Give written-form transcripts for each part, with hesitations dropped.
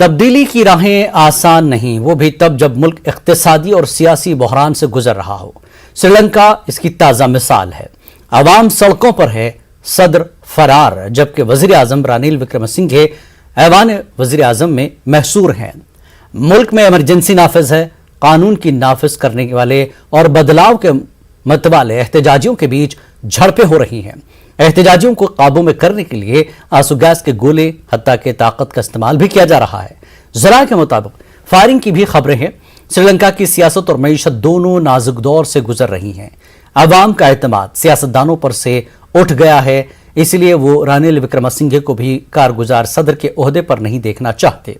تبدیلی کی راہیں آسان نہیں، وہ بھی تب جب ملک اقتصادی اور سیاسی بحران سے گزر رہا ہو۔ سری لنکا اس کی تازہ مثال ہے۔ عوام سڑکوں پر ہے، صدر فرار، جبکہ وزیر اعظم رانیل وکرمسنگھے ایوان وزیر اعظم میں محصور ہیں۔ ملک میں ایمرجنسی نافذ ہے، قانون کی نافذ کرنے والے اور بدلاؤ کے متوالے احتجاجیوں کے بیچ جھڑپیں ہو رہی ہیں۔ احتجاجیوں کو قابو میں کرنے کے لیے آنسو گیس کے گولے حتیٰ کہ طاقت کا استعمال بھی کیا جا رہا ہے۔ ذرائع کے مطابق فائرنگ کی بھی خبریں ہیں۔ سری لنکا کی سیاست اور معیشت دونوں نازک دور سے گزر رہی ہیں۔ عوام کا اعتماد سیاستدانوں پر سے اٹھ گیا ہے، اس لیے وہ رانیل وکرمسنگھے کو بھی کارگزار صدر کے عہدے پر نہیں دیکھنا چاہتے۔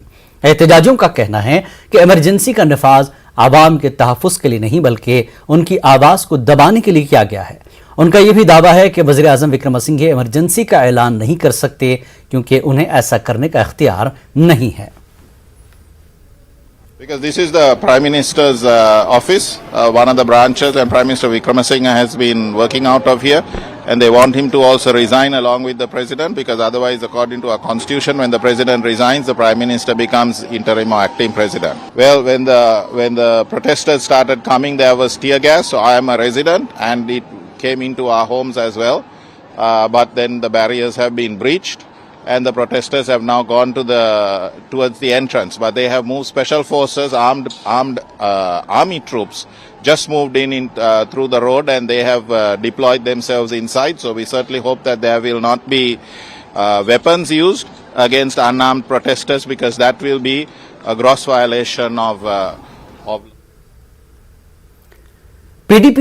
احتجاجیوں کا کہنا ہے کہ ایمرجنسی کا نفاذ عوام کے تحفظ کے لیے نہیں بلکہ ان کی آواز کو دبانے کے لیے کیا گیا ہے۔ ان کا یہ بھی دعویٰ ہے کہ وزیر اعظم وکرمسنگھے ایمرجنسی کا اعلان نہیں کر سکتے کیونکہ انہیں ایسا کرنے کا اختیار نہیں ہے۔ Because this is the Prime Minister's office, one of the branches, and Prime Minister Wickremesinghe has been working out of here, and they want him to also resign along with the President, because otherwise, according to our Constitution, when the President resigns, the Prime Minister becomes interim or acting President. Well, when the protesters started coming, there was tear gas, so I am a resident, and it came into our homes as well, but then the barriers have been breached. And the protesters have now gone towards the entrance, but they have moved special forces, armed army troops, just moved in through the road, and they have deployed themselves inside. So we certainly hope that there will not be weapons used against unarmed protesters, because that will be a gross violation of PDP